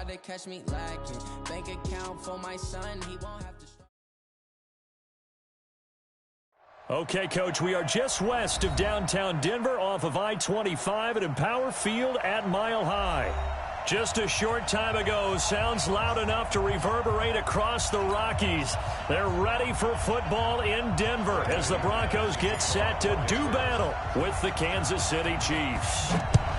to catch me lacking. Bank account for my son, he won't have to. Okay, Coach, we are just west of downtown Denver off of I-25 at Empower Field at Mile High. Just a short time ago, sounds loud enough to reverberate across the Rockies. They're ready for football in Denver as the Broncos get set to do battle with the Kansas City Chiefs.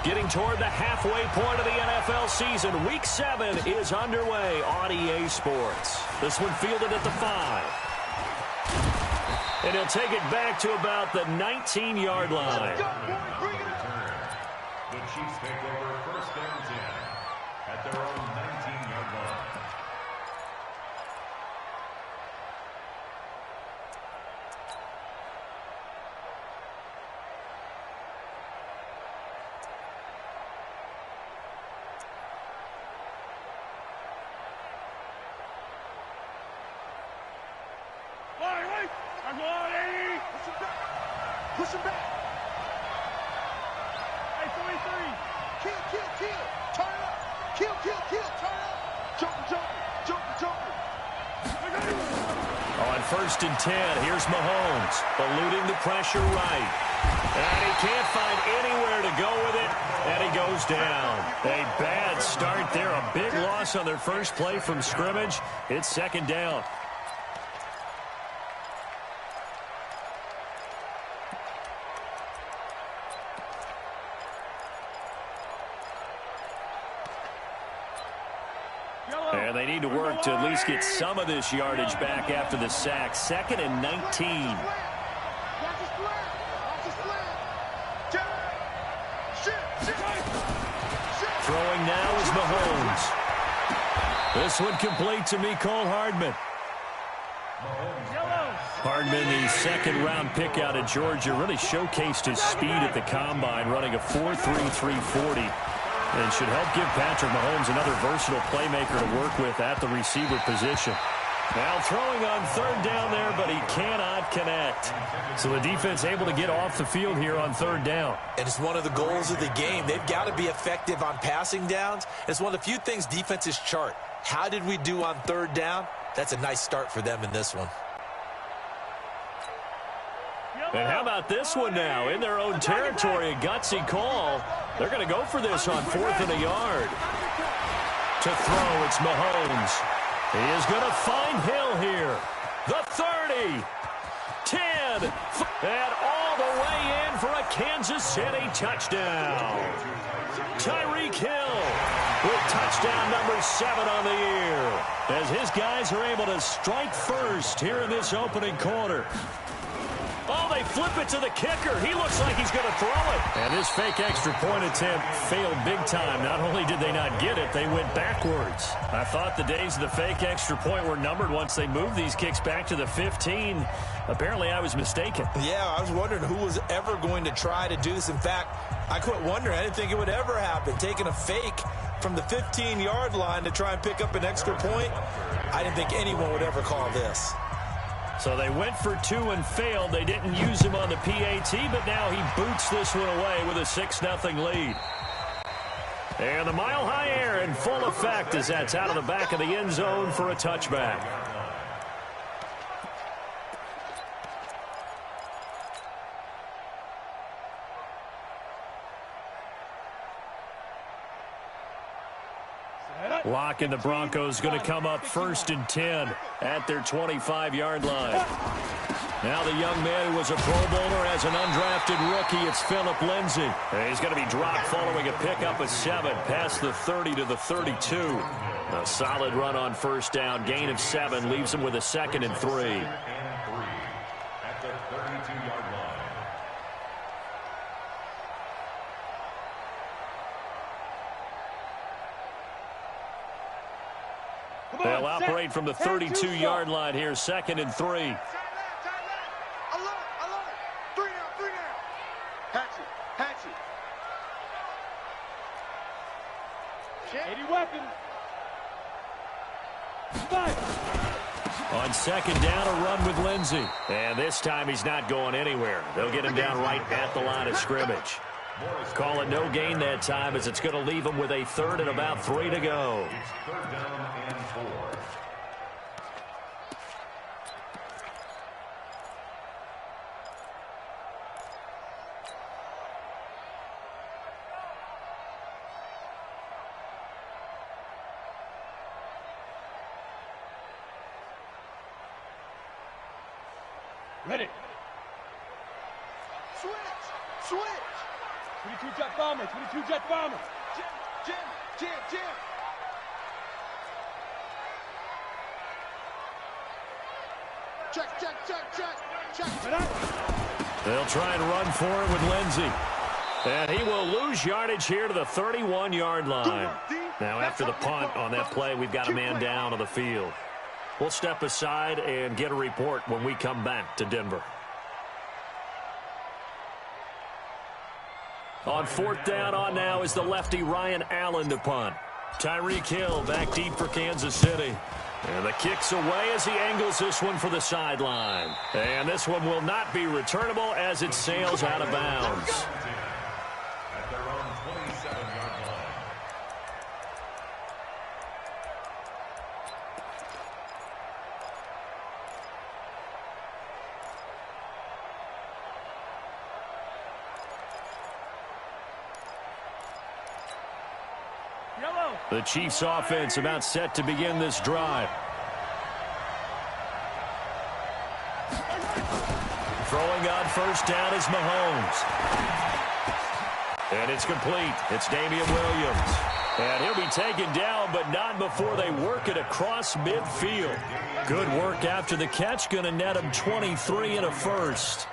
Getting toward the halfway point of the NFL season, Week 7 is underway on EA Sports. This one fielded at the 5. And he'll take it back to about the 19-yard line. The Chiefs take over first and 10 at their own 19-yard line. Push him back. Hey, 43. Kill. Turn it up. Kill. Turn it up. Jumper. On first and 10, here's Mahomes, eluding the pressure right. And he can't find anywhere to go with it, and he goes down. A bad start there, a big loss on their first play from scrimmage. It's second down. And they need to work to at least get some of this yardage back after the sack. Second and 19. Throwing now is Mahomes. This one complete to Mecole Hardman. Hardman, the second-round pick out of Georgia, really showcased his speed at the Combine, running a 4.3 340. And should help give Patrick Mahomes another versatile playmaker to work with at the receiver position. Now throwing on third down there, but he cannot connect. So the defense able to get off the field here on third down. And it's one of the goals of the game. They've got to be effective on passing downs. It's one of the few things defenses chart. How did we do on third down? That's a nice start for them in this one. And how about this one now? In their own territory, a gutsy call. They're going to go for this on 4th and a yard. To throw, it's Mahomes. He is going to find Hill here. The 30, 10, and all the way in for a Kansas City touchdown. Tyreek Hill with touchdown number 7 on the year, as his guys are able to strike first here in this opening quarter. Oh, they flip it to the kicker. He looks like he's going to throw it. And this fake extra point attempt failed big time. Not only did they not get it, they went backwards. I thought the days of the fake extra point were numbered once they moved these kicks back to the 15. Apparently, I was mistaken. Yeah, I was wondering who was ever going to try to do this. In fact, I quit wondering. I didn't think it would ever happen. Taking a fake from the 15-yard line to try and pick up an extra point, I didn't think anyone would ever call this. So they went for 2 and failed. They didn't use him on the PAT, but now he boots this one away with a 6-0 lead. And the Mile High air in full effect as that's out of the back of the end zone for a touchback. Lock and the Broncos going to come up 1st and 10 at their 25-yard line. Now the young man who was a Pro Bowler as an undrafted rookie, it's Phillip Lindsay. And he's going to be dropped following a pickup of 7 past the 30 to the 32. A solid run on first down, gain of 7, leaves him with a 2nd and 3. At the 32-yard line. They'll operate from the 32-yard line here, 2nd and 3. Alert. 3 down. Hatch it. 80 weapons. On 2nd down, a run with Lindsay. And this time he's not going anywhere. They'll get him down right at the line of scrimmage. Call it no gain that time as it's going to leave them with a third and about 3 to go. It's third down and 4. Ready. Switch. Switch. 22 jet bomber. 22 jet bomber. Jim. Check. They'll try and run for it with Lindsey. And he will lose yardage here to the 31-yard line. Now after the punt on that play, we've got a man down on the field. We'll step aside and get a report when we come back to Denver. On fourth down on now is the lefty Ryan Allen to punt. Tyreek Hill back deep for Kansas City. And the kick's away as he angles this one for the sideline. And this one will not be returnable as it sails out of bounds. At their own 27-yard line. The Chiefs offense about set to begin this drive. Throwing on first down is Mahomes. And it's complete. It's Damian Williams. And he'll be taken down, but not before they work it across midfield. Good work after the catch. Going to net him 23 and a first.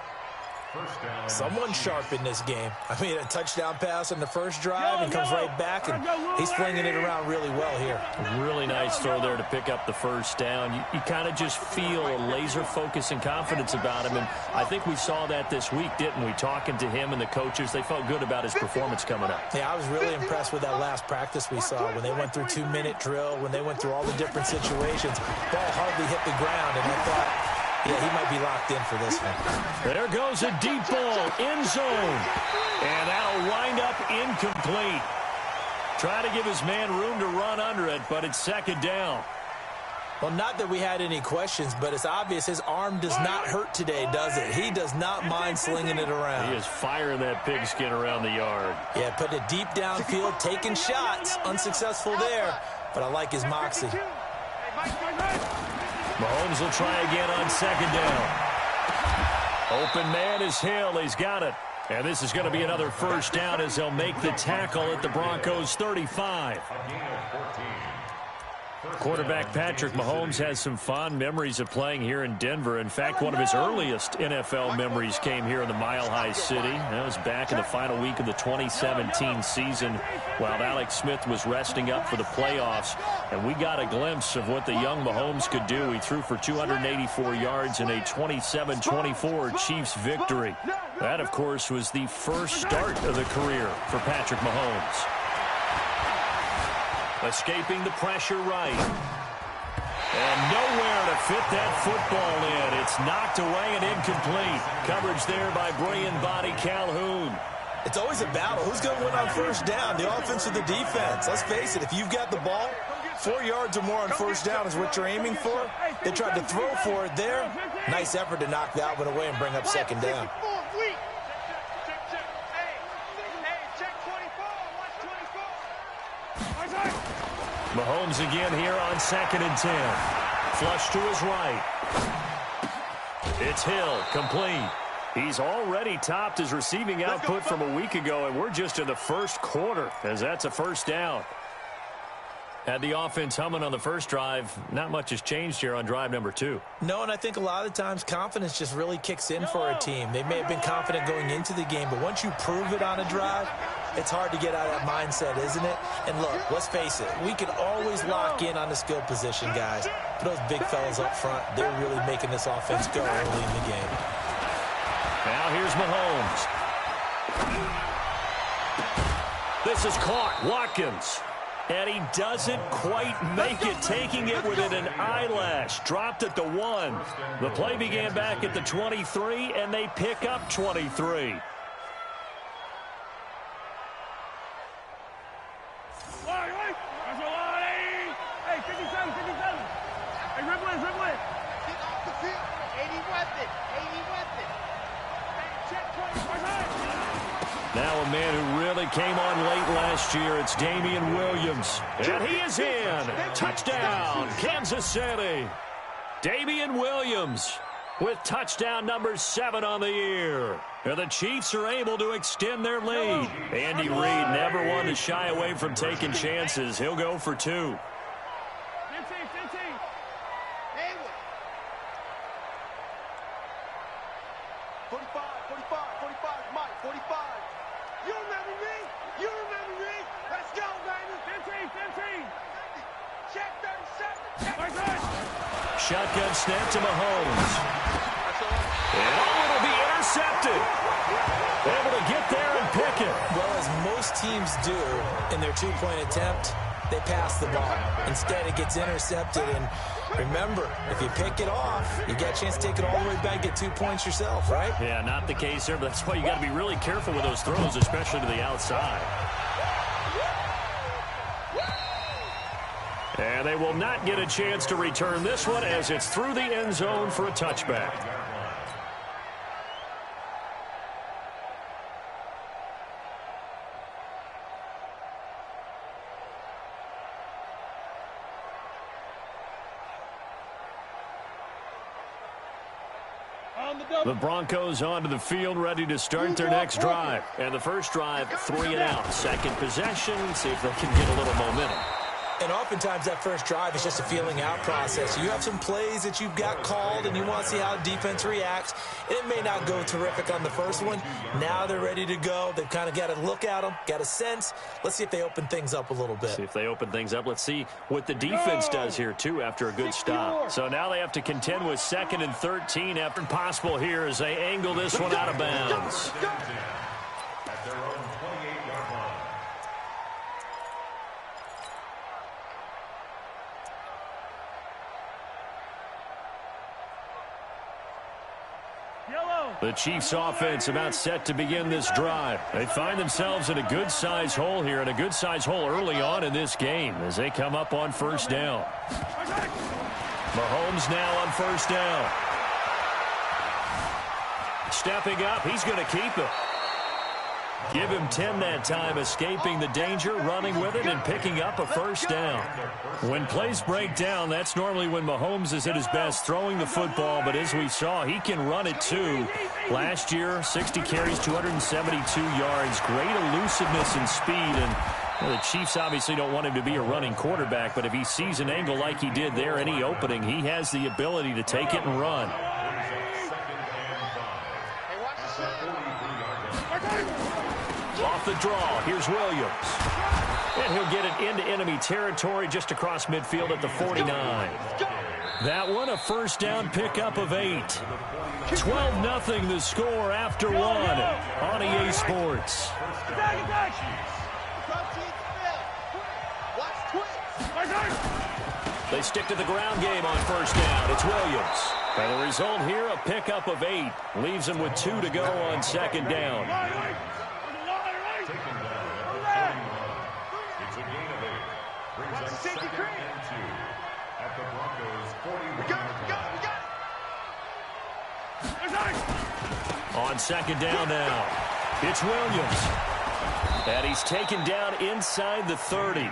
Someone sharp in this game. I mean, a touchdown pass on the first drive and comes right back, and he's flinging it around really well here. Really nice throw there to pick up the first down. You kind of just feel a laser focus and confidence about him, and I think we saw that this week, didn't we? Talking to him and the coaches, they felt good about his performance coming up. Yeah, I was really impressed with that last practice we saw when they went through 2-minute drill, when they went through all the different situations. Ball hardly hit the ground, and I thought, yeah, he might be locked in for this one. There goes a deep ball, end zone. And that'll wind up incomplete. Try to give his man room to run under it, but it's second down. Well, not that we had any questions, but it's obvious his arm does not hurt today, does it? He does not mind slinging it around. He is firing that pigskin around the yard. Yeah, putting it deep downfield, taking shots. Unsuccessful there, but I like his moxie. Mahomes will try again on second down. Open man is Hill. He's got it. And this is going to be another first down as they'll make the tackle at the Broncos' 35. Quarterback Patrick Mahomes has some fond memories of playing here in Denver. In fact, one of his earliest NFL memories came here in the Mile High City. That was back in the final week of the 2017 season while Alex Smith was resting up for the playoffs. And we got a glimpse of what the young Mahomes could do. He threw for 284 yards in a 27-24 Chiefs victory. That, of course, was the first start of the career for Patrick Mahomes. Escaping the pressure right. And nowhere to fit that football in. It's knocked away and incomplete. Coverage there by brilliant body Calhoun. It's always a battle. Who's going to win on first down, the offense or the defense? Let's face it, if you've got the ball, 4 yards or more on first down is what you're aiming for. They tried to throw for it there. Nice effort to knock that one away and bring up second down. Mahomes again here on 2nd and 10. Flush to his right. It's Hill, complete. He's already topped his receiving output from a week ago, and we're just in the first quarter as that's a first down. Had the offense humming on the first drive. Not much has changed here on drive number 2. No, and I think a lot of times confidence just really kicks in for a team. They may have been confident going into the game, but once you prove it on a drive, it's hard to get out of that mindset, isn't it? And look, let's face it, we can always lock in on the skill position, guys. But those big fellas up front, they're really making this offense go early in the game. Now here's Mahomes. This is caught. Watkins. And he doesn't quite make it, taking it within an eyelash. Dropped at the 1. The play began back at the 23, and they pick up 23. Get off the field. 80 weapon. 80 weapon. Check 20%. Now a man who really came on late last year, it's Damian Williams. And he is in. Touchdown, Kansas City. Damian Williams with touchdown number 7 on the year. And the Chiefs are able to extend their lead. Andy Reid never one to shy away from taking chances. He'll go for 2. 45, Mike, 45. You remember me? You remember me? Let's go, baby. 15. Check 37. Shotgun snap to Mahomes. And it'll be intercepted. Able to get there and pick it. Well, as most teams do in their two-point attempt, they pass the ball. Instead, it gets intercepted. And remember, if you pick it off, you get a chance to take it all the way back, get 2 points yourself, right? Yeah, not the case here, but that's why you got to be really careful with those throws, especially to the outside. And they will not get a chance to return this one as it's through the end zone for a touchback. The Broncos onto the field, ready to start their next drive. And the first drive, 3 and out. Second possession, see if they can get a little momentum. And oftentimes that first drive is just a feeling out process. You have some plays that you've got called and you want to see how the defense reacts. And it may not go terrific on the first one. Now they're ready to go. They've kind of got to look at them, got a sense. Let's see if they open things up a little bit. See if they open things up. Let's see what the defense does here, too, after a good stop. So now they have to contend with 2nd and 13 after possible here as they angle this one out of bounds. At their own 28-yard line. The Chiefs offense about set to begin this drive. They find themselves in a good-sized hole here, and a good-sized hole early on in this game as they come up on first down. Mahomes now on first down. Stepping up, he's going to keep it. Give him 10 that time, escaping the danger, running with it, and picking up a first down. When plays break down, that's normally when Mahomes is at his best throwing the football, but as we saw, he can run it too. Last year, 60 carries, 272 yards, great elusiveness and speed, and well, the Chiefs obviously don't want him to be a running quarterback, but if he sees an angle like he did there, any opening, he has the ability to take it and run. Off the draw, here's Williams. And he'll get it into enemy territory just across midfield at the 49. That one, a first down pickup of 8. 12-0 the score after 1 on EA Sports. They stick to the ground game on first down. It's Williams. And the result here, a pickup of 8. Leaves them with 2 to go on second down. It's a gain of 8. Brings up 2nd and 2 at the Broncos' 41. On second down now, it's Williams. And he's taken down inside the 30.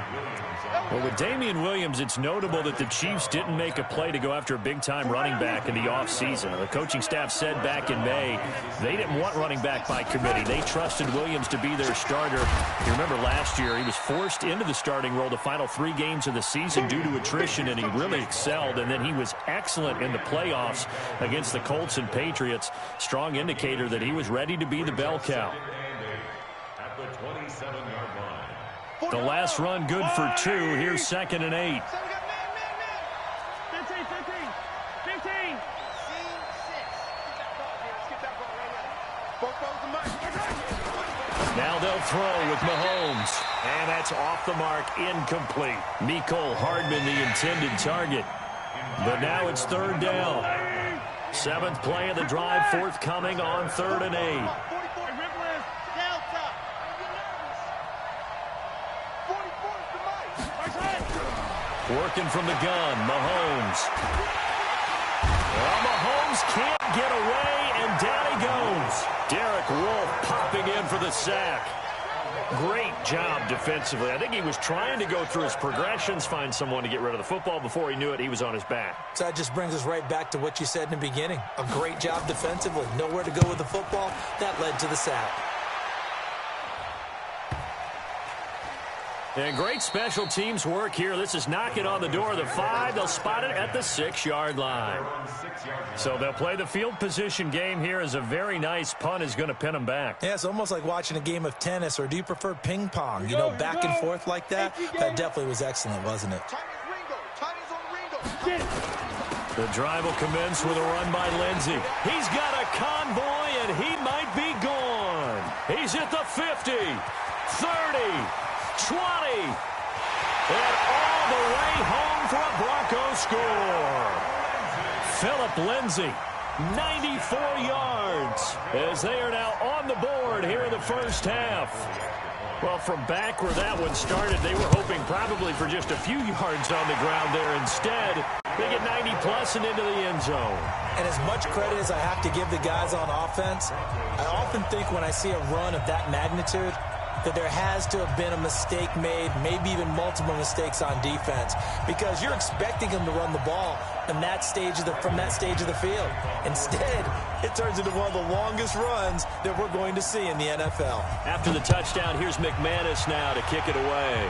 Well, with Damian Williams, it's notable that the Chiefs didn't make a play to go after a big-time running back in the offseason. The coaching staff said back in May they didn't want running back by committee. They trusted Williams to be their starter. You remember last year, he was forced into the starting role the final 3 games of the season due to attrition, and he really excelled. And then he was excellent in the playoffs against the Colts and Patriots. Strong indicator that he was ready to be the bell cow. At the 27-yard line. The last run good for 2. Here's 2nd and 8. 15. Now they'll throw with Mahomes. And that's off the mark, incomplete. Mecole Hardman, the intended target. But now it's 3rd down. 7th play of the drive, forthcoming on 3rd and 8. Working from the gun, Mahomes. Well, Mahomes can't get away, and down he goes. Derek Wolfe popping in for the sack. Great job defensively. I think he was trying to go through his progressions, find someone to get rid of the football. Before he knew it, he was on his back. So that just brings us right back to what you said in the beginning. A great job defensively. Nowhere to go with the football. That led to the sack. And great special teams work here. This is knocking on the door of the 5. They'll spot it at the 6-yard line. So they'll play the field position game here as a very nice punt is going to pin them back. Yeah, it's almost like watching a game of tennis, or do you prefer ping pong? You know, back and forth like that? That definitely was excellent, wasn't it? The drive will commence with a run by Lindsey. He's got a convoy, and he might be gone. He's at the 50, 30, 20, and all the way home for a Broncos score. Philip Lindsey, 94 yards, as they are now on the board here in the first half. Well, from back where that one started, they were hoping probably for just a few yards on the ground there. Instead, they get 90-plus and into the end zone. And as much credit as I have to give the guys on offense, I often think when I see a run of that magnitude that there has to have been a mistake made, maybe even multiple mistakes on defense, because you're expecting them to run the ball from that stage of the field. Instead, it turns into one of the longest runs that we're going to see in the NFL. After the touchdown, here's McManus now to kick it away.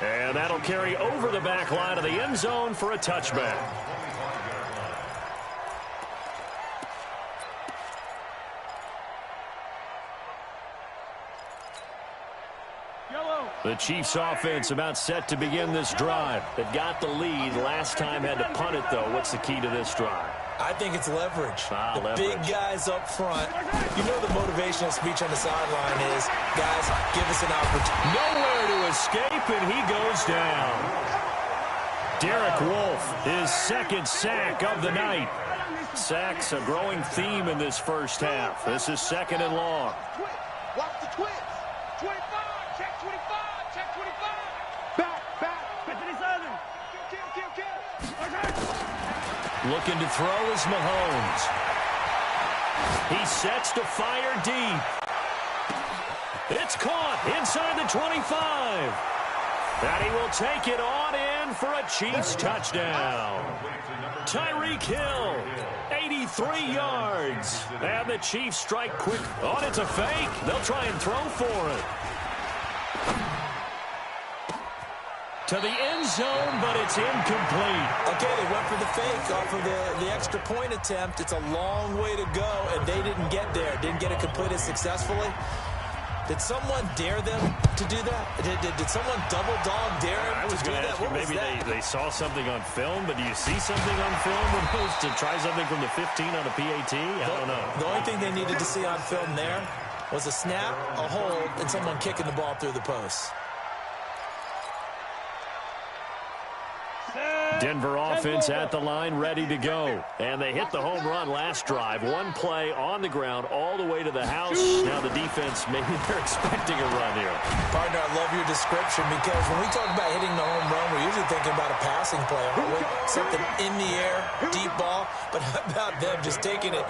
And that'll carry over the back line of the end zone for a touchback. The Chiefs offense about set to begin this drive. They've got the lead. Last time had to punt it, though. What's the key to this drive? I think it's leverage. The big guys up front. You know the motivational speech on the sideline is, guys, give us an opportunity. Nowhere to escape, and he goes down. Derek Wolfe, his second sack of the night. Sacks a growing theme in this first half. This is 2nd and long. Watch the twins. 25, check 25, check 25. Back to this other. Kill. Looking to throw is Mahomes. He sets to fire deep. It's caught inside the 25. And he will take it on in for a Chiefs touchdown. Tyreek Hill, 83 yards. And the Chiefs strike quick. Oh, it's a fake. They'll try and throw for it. To the end zone, but it's incomplete. Okay, they went for the fake off of the extra point attempt. It's a long way to go, and they didn't get there. Didn't get it completed successfully. Did someone dare them to do that? Did someone double dog dare them I was going to ask you, maybe they saw something on film, but do you see something on film opposed to try something from the 15 on a PAT? I don't know. The only thing they needed to see on film there was a snap, a hold, and someone kicking the ball through the post. Denver offense at the line, ready to go. And they hit the home run last drive. One play on the ground all the way to the house. Now the defense, maybe they're expecting a run here. Partner, I love your description, because when we talk about hitting the home run, we're usually thinking about a passing play, aren't we? Something in the air, deep ball. But how about them just taking it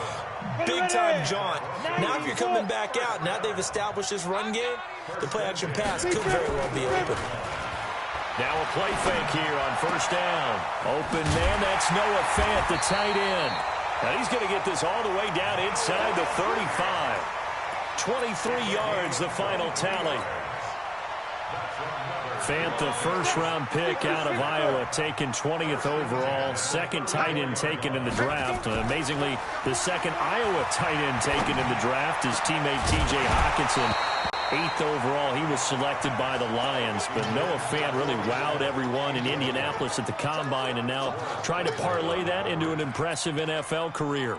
big-time jaunt? Now if you're coming back out, now they've established this run game, the play-action pass could very well be open. Now a play fake here on first down. Open man, that's Noah Fant, the tight end. Now he's going to get this all the way down inside the 35. 23 yards, the final tally. Fant, the first-round pick out of Iowa, taken 20th overall. Second tight end taken in the draft. Amazingly, the second Iowa tight end taken in the draft, his teammate T.J. Hockenson. 8th overall, he was selected by the Lions, but Noah Fant really wowed everyone in Indianapolis at the Combine, and now trying to parlay that into an impressive NFL career.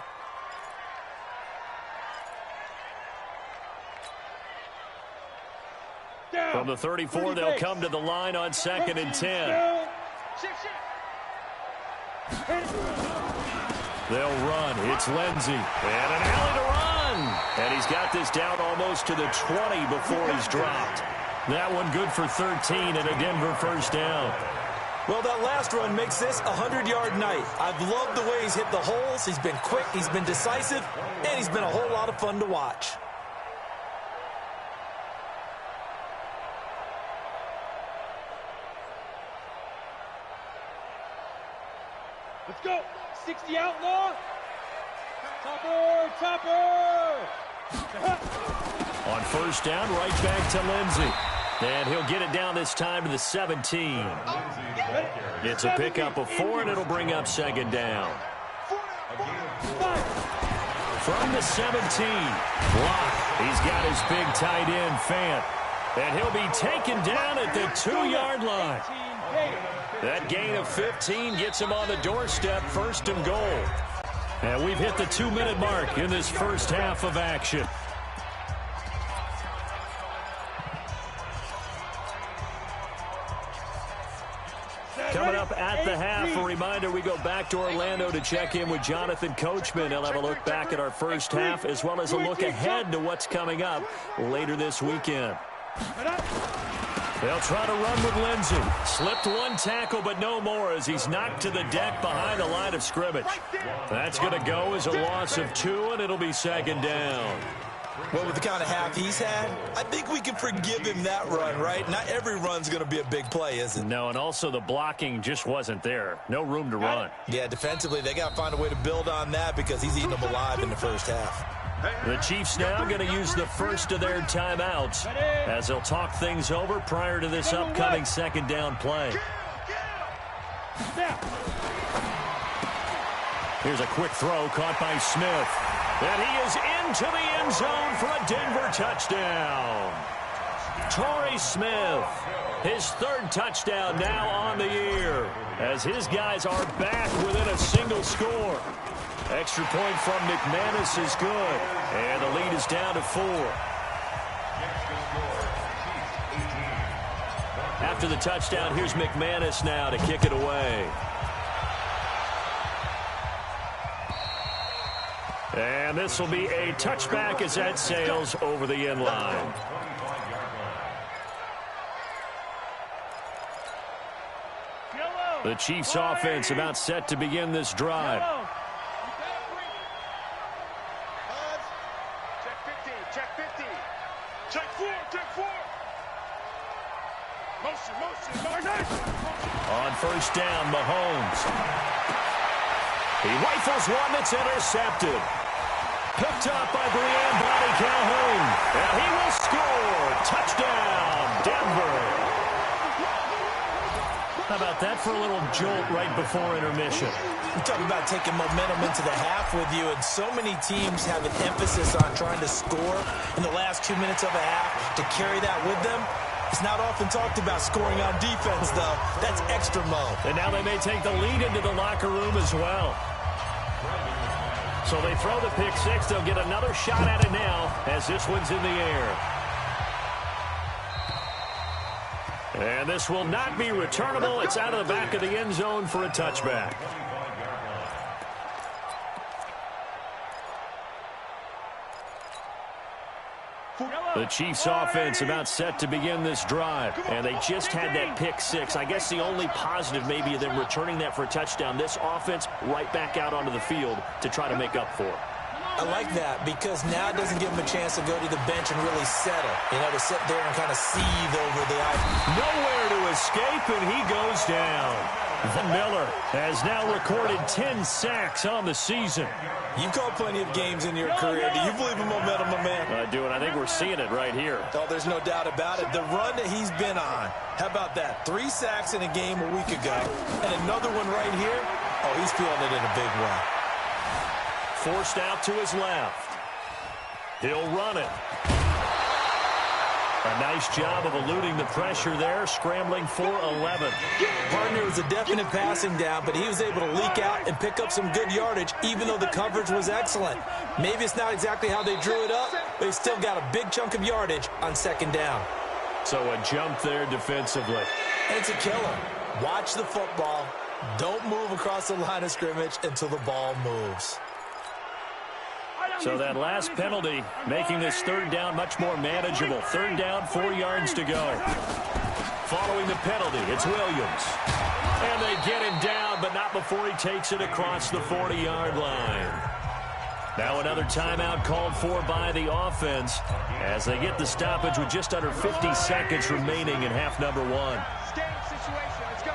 From the 34, they'll come to the line on 2nd and 10. They'll run. It's Lindsey. And an alley to run. And he's got this down almost to the 20 before he's dropped. That one good for 13 and a Denver first down. Well, that last run makes this a 100-yard night. I've loved the way he's hit the holes. He's been quick, he's been decisive, and he's been a whole lot of fun to watch. Let's go. 60 outlaw. Topper. On first down, right back to Lindsey. And he'll get it down this time to the 17. It's a pickup of 4, and it'll bring up second down. From the 17, Block. He's got his big tight end, Fant. And he'll be taken down at the 2-yard line. That gain of 15 gets him on the doorstep, first and goal. And we've hit the 2-minute mark in this first half of action. Coming up at the half, a reminder, we go back to Orlando to check in with Jonathan Coachman. He'll have a look back at our first half as well as a look ahead to what's coming up later this weekend. They'll try to run with Lindsey. Slipped one tackle, but no more as he's knocked to the deck behind the line of scrimmage. That's going to go as a loss of 2, and it'll be second down. Well, with the kind of half he's had, I think we can forgive him that run, right? Not every run's going to be a big play, is it? No, and also the blocking just wasn't there. No room to run. Yeah, defensively, they got to find a way to build on that because he's eating them alive in the first half. The Chiefs now going to use the first of their timeouts as they'll talk things over prior to this upcoming second down play. Here's a quick throw caught by Smith. And he is into the end zone for a Denver touchdown. Torrey Smith, his 3rd touchdown now on the year as his guys are back within a single score. Extra point from McManus is good, and the lead is down to 4. After the touchdown, here's McManus now to kick it away. And this will be a touchback as that sails over the end line. The Chiefs offense about set to begin this drive. On first down, Mahomes. He rifles one that's intercepted. Picked up by Brian Body Calhoun. And he will score. Touchdown, Denver. How about that for a little jolt right before intermission? I'm talking about taking momentum into the half with you, and so many teams have an emphasis on trying to score in the last 2 minutes of a half to carry that with them. It's not often talked about scoring on defense, though. That's extra mo. And now they may take the lead into the locker room as well. So they throw the pick 6. They'll get another shot at it now as this one's in the air. And this will not be returnable. It's out of the back of the end zone for a touchback. The Chiefs offense about set to begin this drive, and they just had that pick 6. I guess the only positive maybe of them returning that for a touchdown. This offense right back out onto the field to try to make up for it. I like that because now it doesn't give him a chance to go to the bench and really settle. You know, to sit there and kind of seethe over the ice. Nowhere to escape, and he goes down. Von Miller has now recorded 10 sacks on the season. You've called plenty of games in your career. Do you believe in momentum, my man? I do, and I think we're seeing it right here. Oh, there's no doubt about it. The run that he's been on, how about that? 3 sacks in a game a week ago, and another one right here. Oh, he's feeling it in a big way. Forced out to his left. He'll run it. A nice job of eluding the pressure there, scrambling for 11. Partner was a definite passing down, but he was able to leak out and pick up some good yardage, even though the coverage was excellent. Maybe it's not exactly how they drew it up, but he still got a big chunk of yardage on second down. So a jump there defensively. And it's a killer. Watch the football. Don't move across the line of scrimmage until the ball moves. So that last penalty making this third down much more manageable. Third down, 4 yards to go. Following the penalty, it's Williams. And they get him down, but not before he takes it across the 40-yard line. Now another timeout called for by the offense as they get the stoppage with just under 50 seconds remaining in half number one. Game situation. Let's go.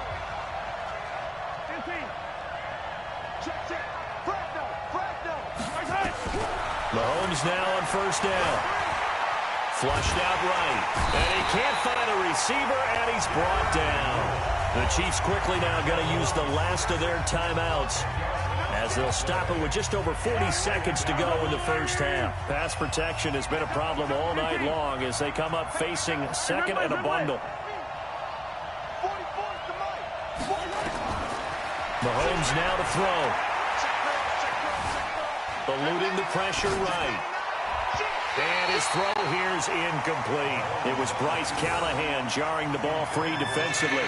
15. Check. Mahomes now on first down. Flushed out right. And he can't find a receiver, and he's brought down. The Chiefs quickly now going to use the last of their timeouts as they'll stop it with just over 40 seconds to go in the first half. Pass protection has been a problem all night long as they come up facing second and a bundle. Mahomes now to throw. Eluding the pressure right. And his throw here is incomplete. It was Bryce Callahan jarring the ball free defensively.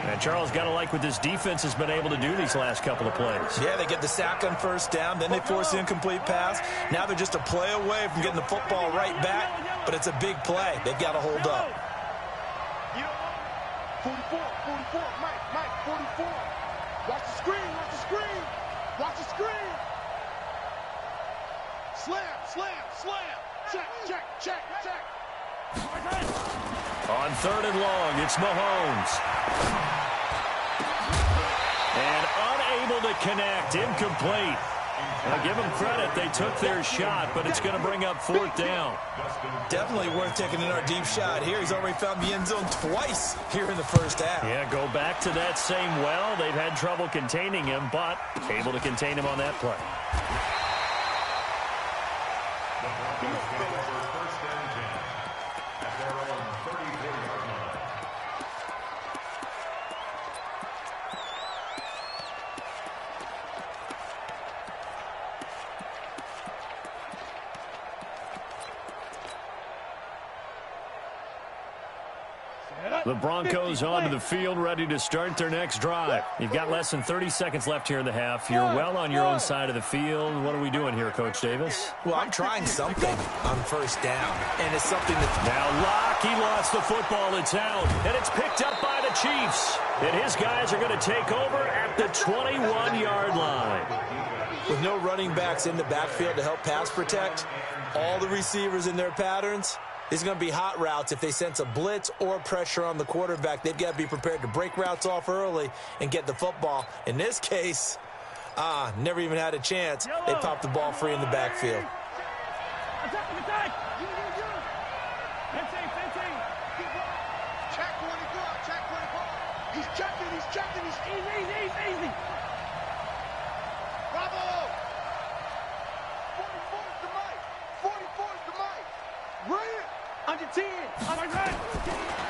And Charles, got to like what this defense has been able to do these last couple of plays. Yeah, they get the sack on first down, then they force the incomplete pass. Now they're just a play away from getting the football right back, but it's a big play. They've got to hold up. 44, Mike, 44. Watch the screen. Slam. Check. On third and long, it's Mahomes. And unable to connect, incomplete. Now give them credit, they took their shot, but it's going to bring up fourth down. Definitely worth taking in our deep shot here. He's already found the end zone twice here in the first half. Yeah, go back to that same well. They've had trouble containing him, but able to contain him on that play. The Broncos onto the field, ready to start their next drive. You've got less than 30 seconds left here in the half. You're well on your own side of the field. What are we doing here, Coach Davis? Well, I'm trying something on first down, and it's something that... Now Locke, he lost the football. It's out, and it's picked up by the Chiefs. And his guys are going to take over at the 21-yard line. With no running backs in the backfield to help pass protect, all the receivers in their patterns... These are going to be hot routes. If they sense a blitz or pressure on the quarterback, they've got to be prepared to break routes off early and get the football. In this case, never even had a chance. They popped the ball free in the backfield. Attack. Check. He's checking. He's easy. Bravo. 44's the mic. Bring it. Under 10.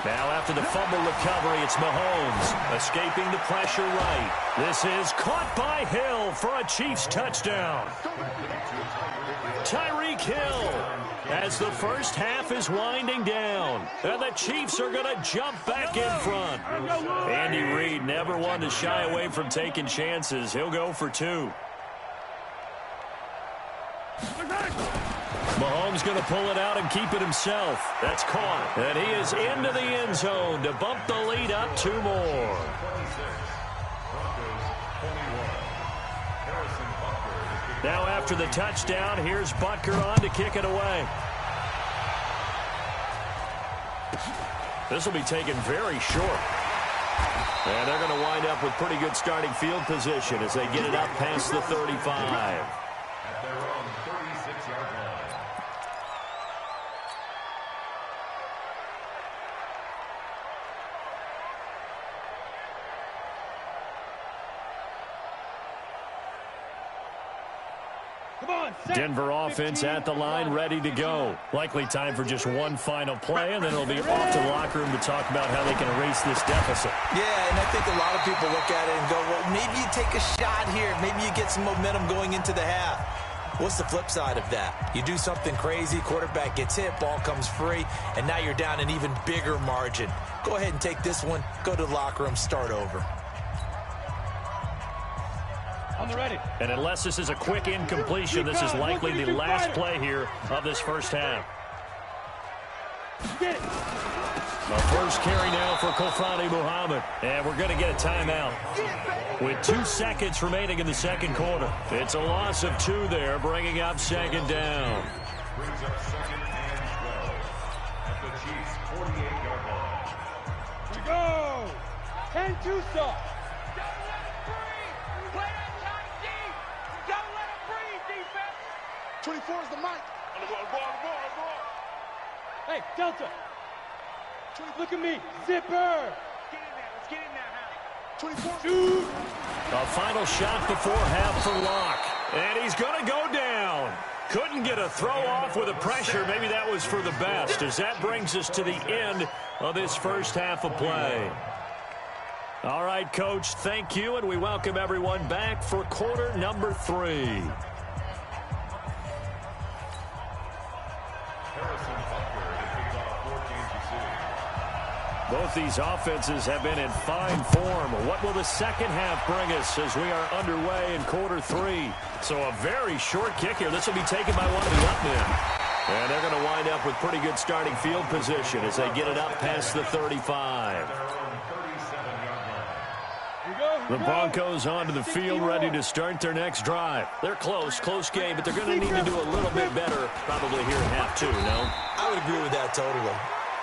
Now after the fumble recovery, it's Mahomes escaping the pressure right. This is caught by Hill for a Chiefs touchdown. Tyreek Hill as the first half is winding down. And the Chiefs are going to jump back in front. Andy Reid never one to shy away from taking chances. He'll go for two. Mahomes going to pull it out and keep it himself. That's caught. And he is into the end zone to bump the lead up two more. Now after the touchdown, here's Butker on to kick it away. This will be taken very short. And they're going to wind up with pretty good starting field position as they get it up past the 35. Denver offense at the line, ready to go. Likely time for just one final play, and then it'll be off to the locker room to talk about how they can erase this deficit. Yeah, and I think a lot of people look at it and go, well, maybe you take a shot here. Maybe you get some momentum going into the half. What's the flip side of that? You do something crazy, quarterback gets hit, ball comes free, and now you're down an even bigger margin. Go ahead and take this one, go to the locker room, start over. Ready. And unless this is a quick incompletion, this is likely the last play here of this first half. The first carry now for Kofani Muhammad. And we're going to get a timeout with 2 seconds remaining in the second quarter. It's a loss of 2 there, bringing up second down. Brings up second and 12 at the Chiefs' 48-yard line. To go. 10-2 stop. Play that tight deep. Don't let him breathe, defense. 24 is the mic. On the ball. Hey, Delta. Look at me. Zipper. Get in there. Let's get in there, Hal. 24. Shoot. A final shot before half for Locke. And he's going to go down. Couldn't get a throw off with the pressure. Maybe that was for the best, as that brings us to the end of this first half of play. All right, Coach, thank you, and we welcome everyone back for quarter number 3. Both these offenses have been in fine form. What will the second half bring us as we are underway in quarter 3? So a very short kick here. This will be taken by one of the up men. And they're going to wind up with pretty good starting field position as they get it up past the 35. The Broncos onto the field, ready to start their next drive. They're close game, but they're going to need to do a little bit better probably here in half 2, no? I would agree with that totally.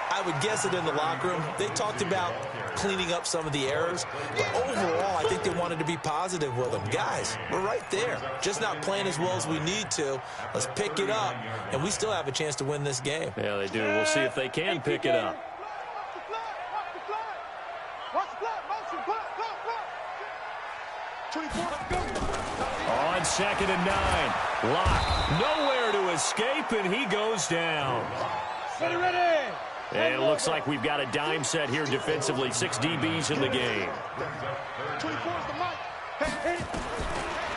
I would guess it in the locker room. They talked about cleaning up some of the errors, but overall, I think they wanted to be positive with them. Guys, we're right there. Just not playing as well as we need to. Let's pick it up, and we still have a chance to win this game. Yeah, they do. We'll see if they can pick it up. On 2nd and 9. Locke nowhere to escape, and he goes down. Ready. And it looks like we've got a dime set here defensively. 6 DBs in the game. 24 is the mic.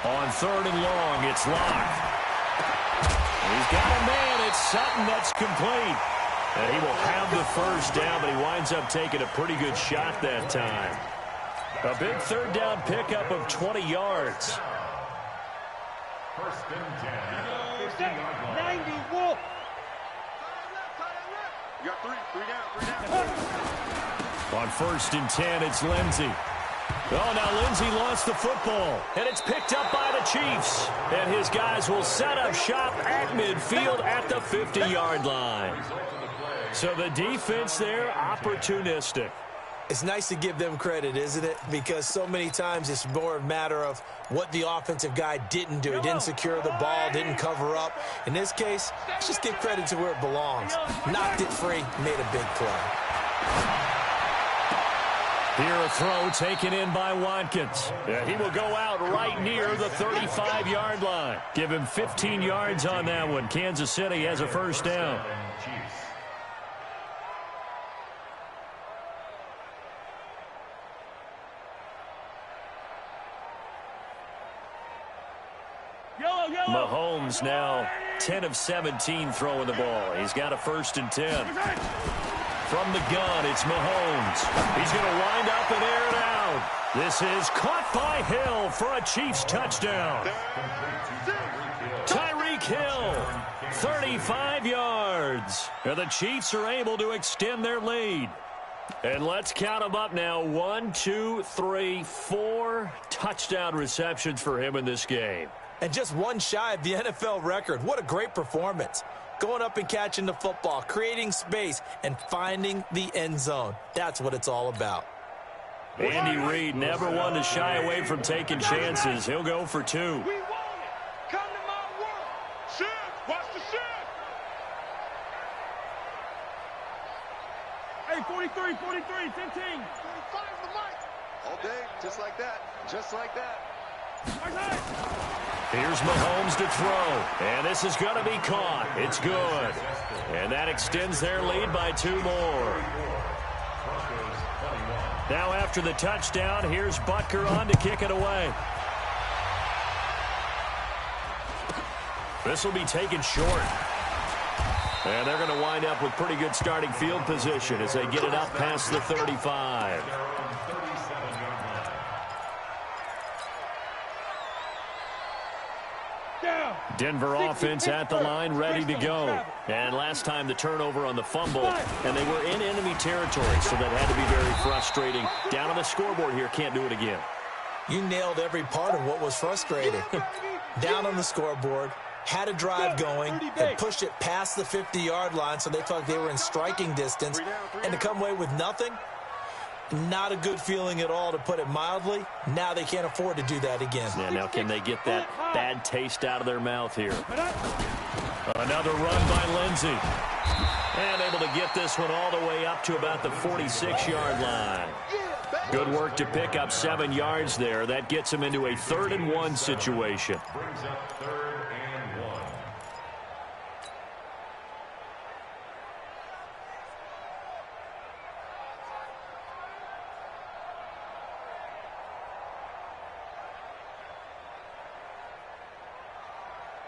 On 3rd and long, it's Locke. He's got a man. It's Sutton that's complete. And he will have the first down, but he winds up taking a pretty good shot that time. A big 3rd down pickup of 20 yards. First and 10. 90 Wolf. You got 3 down. On 1st and 10, it's Lindsey. Oh, now Lindsey lost the football, and it's picked up by the Chiefs. And his guys will set up shop at midfield at the 50-yard line. So the defense there, opportunistic. It's nice to give them credit, isn't it? Because so many times it's more a matter of what the offensive guy didn't do. He didn't secure the ball, didn't cover up. In this case, let's just give credit to where it belongs. Knocked it free, made a big play. Here a throw taken in by Watkins. He will go out right near the 35-yard line. Give him 15 yards on that one. Kansas City has a first down. Mahomes now 10 of 17 throwing the ball. He's got a 1st and 10. From the gun, it's Mahomes. He's going to wind up and air it out. This is caught by Hill for a Chiefs touchdown. Tyreek Hill, 35 yards. And the Chiefs are able to extend their lead. And let's count them up now. 1, 2, 3, 4 touchdown receptions for him in this game. And just one shy of the NFL record. What a great performance. Going up and catching the football, creating space, and finding the end zone. That's what it's all about. Andy Reid never one to shy away from taking chances. He'll go for 2. We want it. Come to my world. Shoot. Watch the shoot. Hey, 43, 15. 45 the mic. All day, just like that. Just like that. Here's Mahomes to throw, and this is going to be caught. It's good. And that extends their lead by 2 more. Now after the touchdown, here's Butker on to kick it away. This will be taken short. And they're going to wind up with pretty good starting field position as they get it up past the 35. Denver offense at the line, ready to go. And last time the turnover on the fumble, and they were in enemy territory, so that had to be very frustrating. Down on the scoreboard here, can't do it again. You nailed every part of what was frustrating. Down on the scoreboard, had a drive going, and pushed it past the 50-yard line, so they thought they were in striking distance, and to come away with nothing, not a good feeling at all, to put it mildly. Now they can't afford to do that again. Yeah, now can they get that bad taste out of their mouth here? Another run by Lindsey. And able to get this one all the way up to about the 46-yard line. Good work to pick up 7 yards there. That gets him into a 3rd-and-1 situation. Brings up 3rd and 1.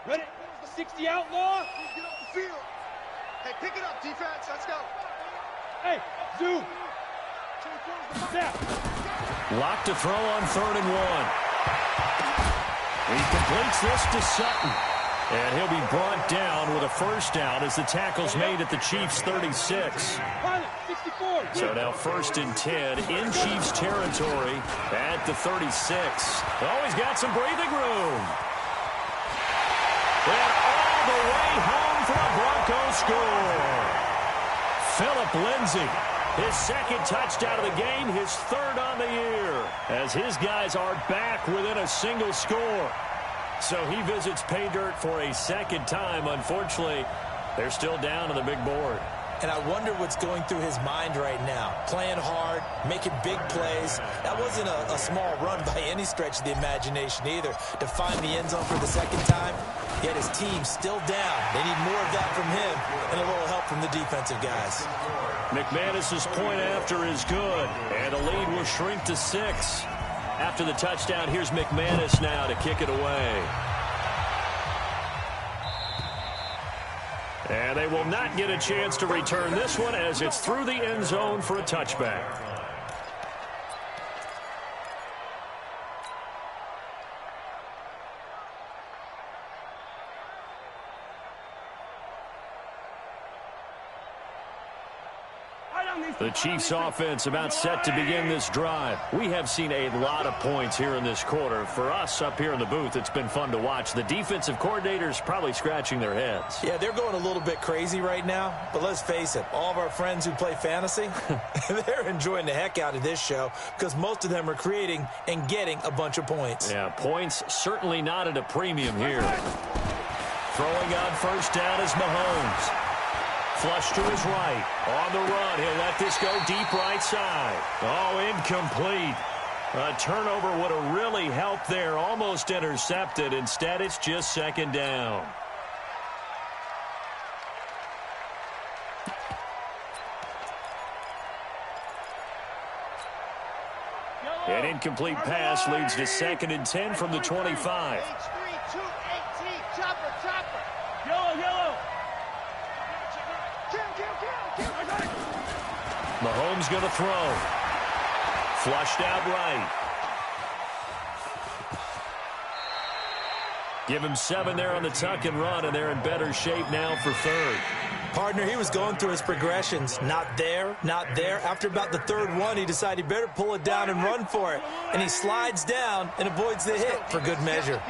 Ready? 60 outlaw. Get off the field. Hey, pick it up, defense. Let's go. Hey, zoom. Snap. Locked to throw on 3rd and 1. He completes this to Sutton. And he'll be brought down with a 1st down as the tackle's made at the Chiefs' 36. So now 1st and 10 in Chiefs territory at the 36. Oh, he's got some breathing room. And all the way home for a Broncos score. Phillip Lindsay, his 2nd touchdown of the game, his 3rd on the year, as his guys are back within a single score. So he visits pay dirt for a 2nd time. Unfortunately, they're still down on the big board. And I wonder what's going through his mind right now. Playing hard, making big plays. That wasn't a small run by any stretch of the imagination either. To find the end zone for the 2nd time, yet his team still down. They need more of that from him and a little help from the defensive guys. McManus's point after is good, and the lead will shrink to 6. After the touchdown, here's McManus now to kick it away. And they will not get a chance to return this one as it's through the end zone for a touchback. The Chiefs offense about set to begin this drive. We have seen a lot of points here in this quarter. For us up here in the booth, it's been fun to watch. The defensive coordinators probably scratching their heads. Yeah, they're going a little bit crazy right now, but let's face it, all of our friends who play fantasy, they're enjoying the heck out of this show because most of them are creating and getting a bunch of points. Yeah, points certainly not at a premium here. Throwing on 1st down is Mahomes. Flush to his right. On the run, he'll let this go deep right side. Oh, incomplete. A turnover would have really helped there. Almost intercepted. Instead, it's just 2nd down. An incomplete pass leads to 2nd and 10 from the 25. H3, 218, chopper, chopper. Yellow, yellow. Mahomes going to throw. Flushed out right. Give him 7 there on the tuck and run, and they're in better shape now for 3rd. Partner, he was going through his progressions. Not there, not there. After about the 3rd one, he decided he better pull it down and run for it. And he slides down and avoids the hit for good measure.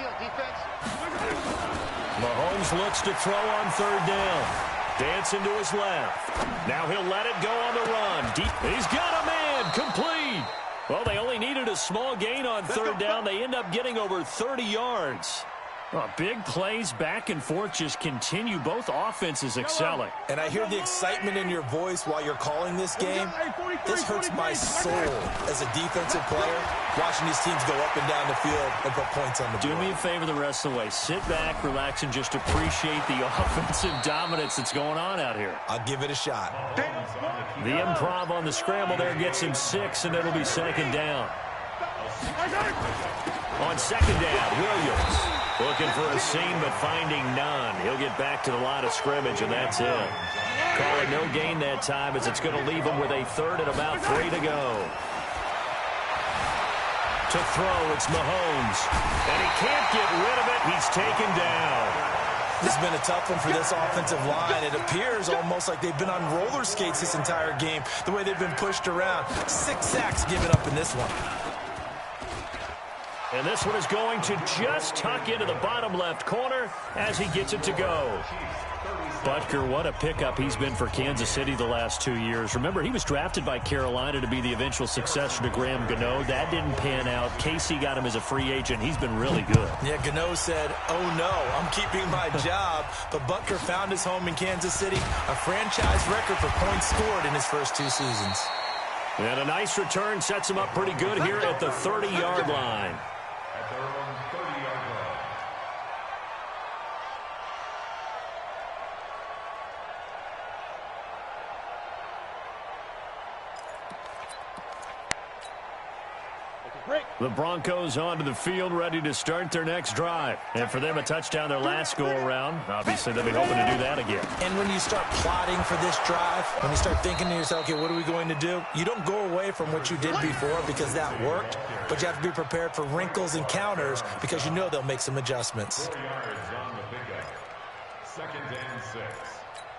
Mahomes looks to throw on 3rd down. Dancing to his left. Now he'll let it go on the run. Deep. He's got a man. Complete. Well, they only needed a small gain on 3rd down. They end up getting over 30 yards. Well, big plays back and forth just continue. Both offenses excelling. And I hear the excitement in your voice while you're calling this game. This hurts my soul as a defensive player, watching these teams go up and down the field and put points on the board. Do me a favor the rest of the way. Sit back, relax, and just appreciate the offensive dominance that's going on out here. I'll give it a shot. The improv on the scramble there gets him 6, and it'll be 2nd down. On 2nd down, Williams looking for a seam but finding none. He'll get back to the line of scrimmage, and that's it. Call it no gain that time as it's going to leave him with a 3rd and about 3 to go. To throw, it's Mahomes. And he can't get rid of it. He's taken down. This has been a tough one for this offensive line. It appears almost like they've been on roller skates this entire game, the way they've been pushed around. 6 sacks given up in this one. And this one is going to just tuck into the bottom left corner as he gets it to go. Butker, what a pickup he's been for Kansas City the last 2 years. Remember, he was drafted by Carolina to be the eventual successor to Graham Gano. That didn't pan out. Casey got him as a free agent. He's been really good. Yeah, Gano said, oh no, I'm keeping my job. But Butker found his home in Kansas City, a franchise record for points scored in his first 2 seasons. And a nice return sets him up pretty good here at the 30-yard line. At their own 30-yard line. The Broncos onto the field, ready to start their next drive. And for them, a touchdown their last go-around. Obviously, they'll be hoping to do that again. And when you start plotting for this drive, when you start thinking to yourself, okay, what are we going to do? You don't go away from what you did before because that worked, but you have to be prepared for wrinkles and counters because you know they'll make some adjustments. 4 yards on the pickup. 2nd and 6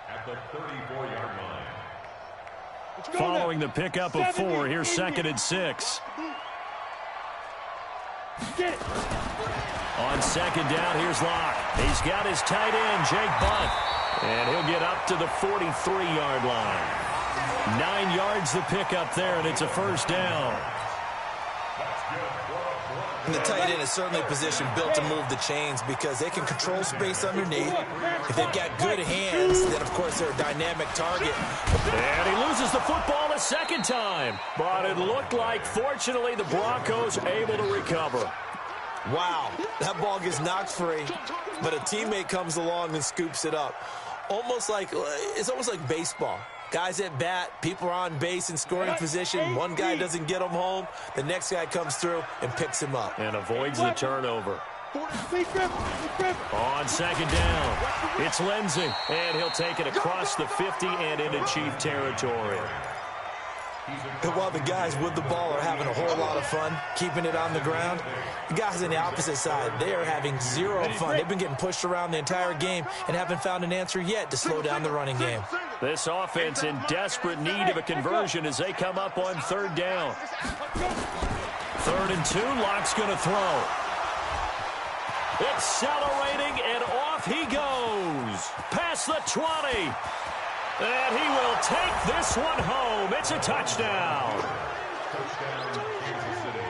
at the 34-yard line. Following the pickup of 4, here's 2nd and 6. On 2nd down, here's Locke. He's got his tight end, Jake Bunt. And he'll get up to the 43-yard line. 9 yards the pickup there, and it's a first down. And the tight end is certainly a position built to move the chains because they can control space underneath. If they've got good hands, then, of course, they're a dynamic target. And he loses the football a second time. But it looked like, fortunately, the Broncos able to recover. Wow, that ball gets knocked free, but a teammate comes along and scoops it up. It's almost like baseball. Guys at bat, people are on base in scoring position. One guy doesn't get him home. The next guy comes through and picks him up. And avoids the turnover. On 2nd down, it's Lindsey. And he'll take it across the 50 and into Chief territory. And while the guys with the ball are having a whole lot of fun keeping it on the ground, the guys on the opposite side, they are having zero fun. They've been getting pushed around the entire game and haven't found an answer yet to slow down the running game. This offense in desperate need of a conversion as they come up on 3rd down. 3rd and 2, Locke's going to throw. Accelerating, and off he goes. Past the 20. And he will take this one home. It's a touchdown.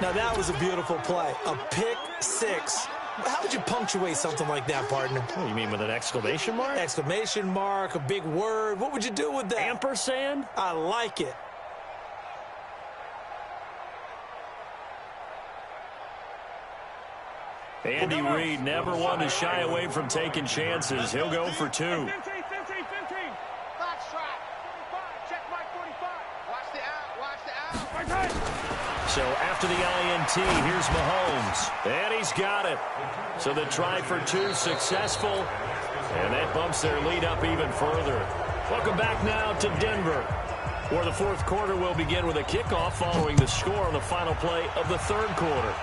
Now, that was a beautiful play. A pick 6. How would you punctuate something like that, partner? What, you mean with an exclamation mark? Exclamation mark, a big word. What would you do with that? Ampersand? I like it. Andy Reid, never one to shy away from taking chances. He'll go for 2. So after the INT, here's Mahomes. And he's got it. So the try for 2 successful. And that bumps their lead up even further. Welcome back now to Denver, where the 4th quarter will begin with a kickoff following the score on the final play of the 3rd quarter.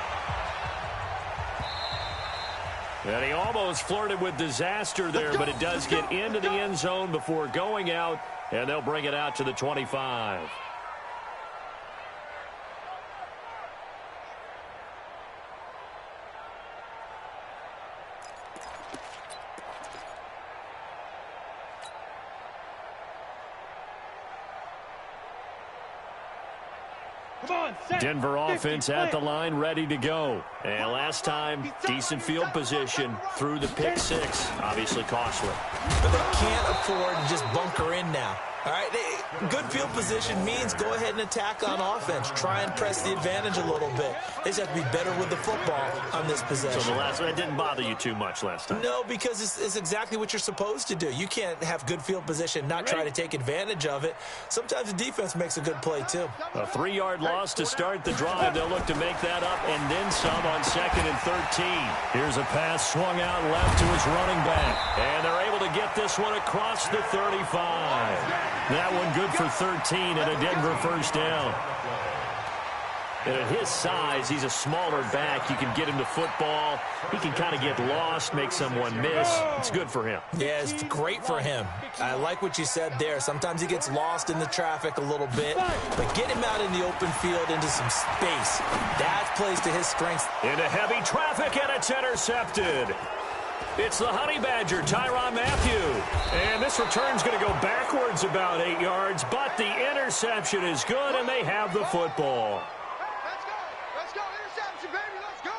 And he almost flirted with disaster there, but it does get into the end zone before going out, and they'll bring it out to the 25. Denver offense at the line, ready to go. And last time, decent field position through the pick 6. Obviously costly. But they can't afford to just bunker in now. All right, good field position means go ahead and attack on offense. Try and press the advantage a little bit. They just have to be better with the football on this possession. So the last one didn't bother you too much last time? No, because it's exactly what you're supposed to do. You can't have good field position, not try to take advantage of it. Sometimes the defense makes a good play, too. A 3-yard loss to start the drive. They'll look to make that up and then some on 2nd and 13. Here's a pass swung out left to his running back. And they're able to get this one across the 35. That one good for 13 and a Denver first down. And at his size, he's a smaller back. You can get him to football. He can kind of get lost, make someone miss. It's good for him. Yeah, it's great for him. I like what you said there. Sometimes he gets lost in the traffic a little bit, but get him out in the open field into some space. That plays to his strengths. Into heavy traffic, and it's intercepted. It's the Honey Badger, Tyrann Mathieu. And this return's going to go backwards about 8 yards, but the interception is good, and they have the football. Let's go. Interception, baby. Let's go.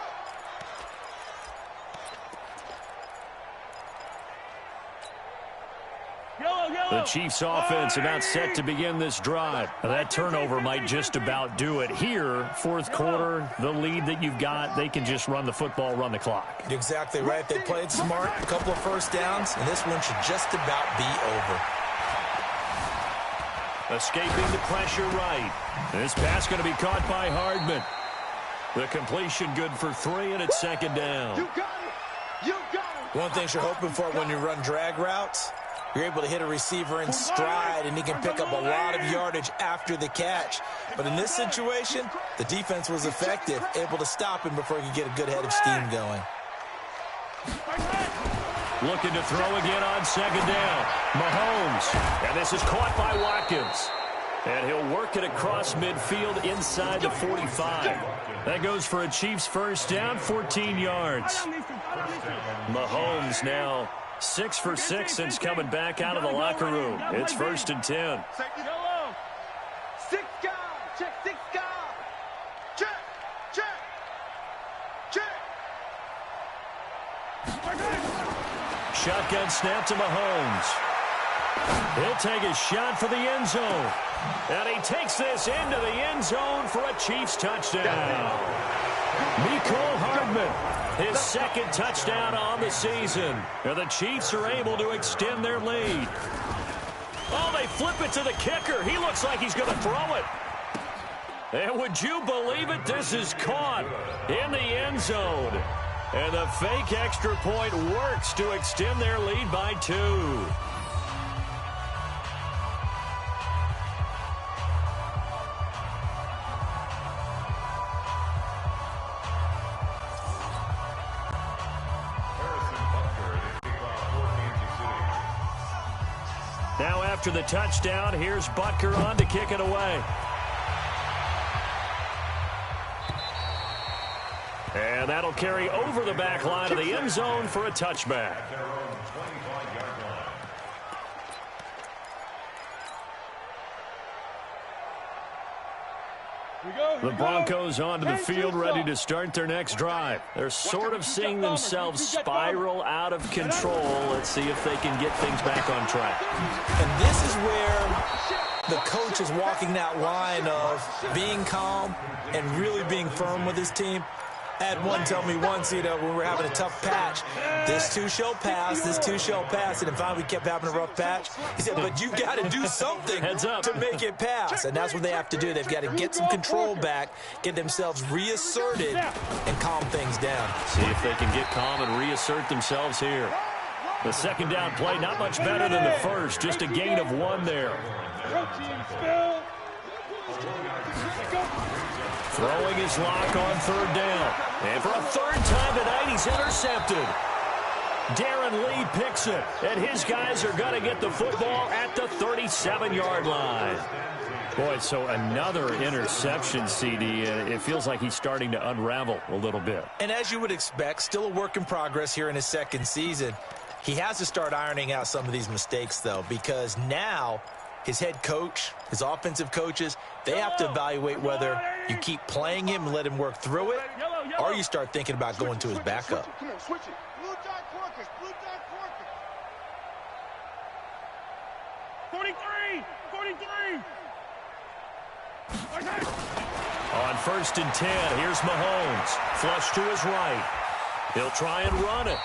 The Chiefs offense about set to begin this drive. That turnover might just about do it here. Fourth quarter, the lead that you've got, they can just run the football, run the clock. You're exactly right. They played smart, a couple of first downs, and this one should just about be over. Escaping the pressure right. This pass going to be caught by Hardman. The completion good for 3, and it's second down. You got it. You got it. One thing you're hoping for when you run drag routes, you're able to hit a receiver in stride, and he can pick up a lot of yardage after the catch. But in this situation, the defense was effective, able to stop him before he could get a good head of steam going. Looking to throw again on second down. Mahomes. And this is caught by Watkins. And he'll work it across midfield inside the 45. That goes for a Chiefs first down, 14 yards. Mahomes now 6 for 6 since coming back out of the locker room. It's 1st and 10. 6 guys. Check 6 guys. Check. Shotgun snap to Mahomes. He'll take a shot for the end zone. And he takes this into the end zone for a Chiefs touchdown. Mecole Hardman, his second touchdown on the season. And the Chiefs are able to extend their lead. Oh, they flip it to the kicker. He looks like he's going to throw it. And would you believe it? This is caught in the end zone. And the fake extra point works to extend their lead by 2. Now after the touchdown, here's Butker on to kick it away. And that'll carry over the back line of the end zone for a touchback. The Broncos onto the field, ready to start their next drive. They're sort of seeing themselves spiral out of control. Let's see if they can get things back on track. And this is where the coach is walking that line of being calm and really being firm with his team. I had one tell me once, when we were having a tough patch, this too shall pass, this too shall pass. And then finally we kept having a rough patch. He said, but you've got to do something to make it pass. And that's what they have to do. They've got to get some control back, get themselves reasserted, and calm things down. See if they can get calm and reassert themselves here. The second down play, not much better than the first, just a gain of 1 there. Throwing his lock on third down. And for a third time tonight, he's intercepted. Darren Lee picks it, and his guys are going to get the football at the 37-yard line. Boy, so another interception, CD. It feels like he's starting to unravel a little bit. And as you would expect, still a work in progress here in his second season. He has to start ironing out some of these mistakes, though, because now his head coach, his offensive coaches, they have to evaluate whether you keep playing him and let him work through it, or you start thinking about going to his backup. Come on, switch it. Blue dot Quarkers. Blue dot Quarkers. 43. On 1st and 10, here's Mahomes. Flush to his right. He'll try and run it.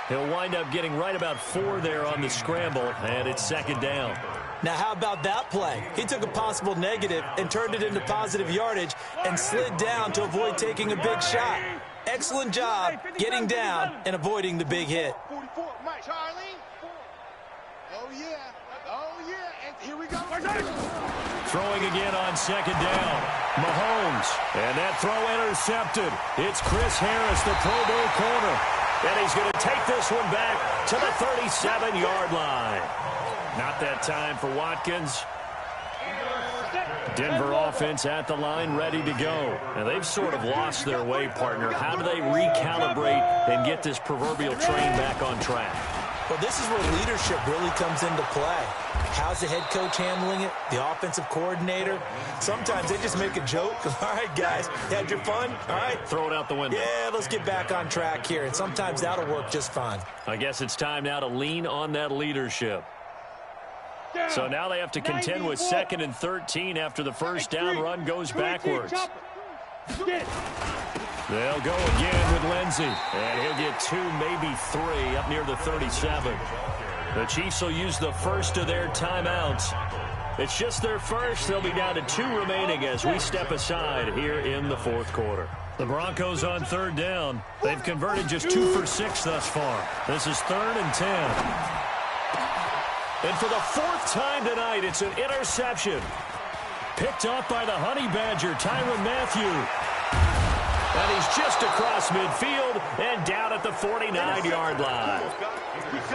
He'll wind up getting right about 4 there on the scramble, and it's second down. Now, how about that play? He took a possible negative and turned it into positive yardage and slid down to avoid taking a big shot. Excellent job getting down and avoiding the big hit. 44, Mike. Charlie. Oh, yeah. Oh, yeah. And here we go. throwing again on second down. Mahomes, and that throw intercepted. It's Chris Harris, the Pro Bowl corner. And he's going to take this one back to the 37-yard line. Not that time for Watkins. Denver offense at the line, ready to go. Now, they've sort of lost their way, partner. How do they recalibrate and get this proverbial train back on track? Well, this is where leadership really comes into play. How's the head coach handling it? The offensive coordinator? Sometimes they just make a joke. All right, guys, you had your fun? All right. Throw it out the window. Yeah, let's get back on track here. And sometimes that'll work just fine. I guess it's time now to lean on that leadership. So now they have to contend with 2nd and 13 after the first down run goes backwards. They'll go again with Lindsey. And he'll get 2, maybe 3 up near the 37. The Chiefs will use the first of their timeouts. It's just their first. They'll be down to 2 remaining as we step aside here in the fourth quarter. The Broncos on 3rd down. They've converted just 2 for 6 thus far. This is 3rd and 10. And for the 4th time tonight, it's an interception. Picked off by the Honey Badger, Tyrann Mathieu. And he's just across midfield and down at the 49-yard line.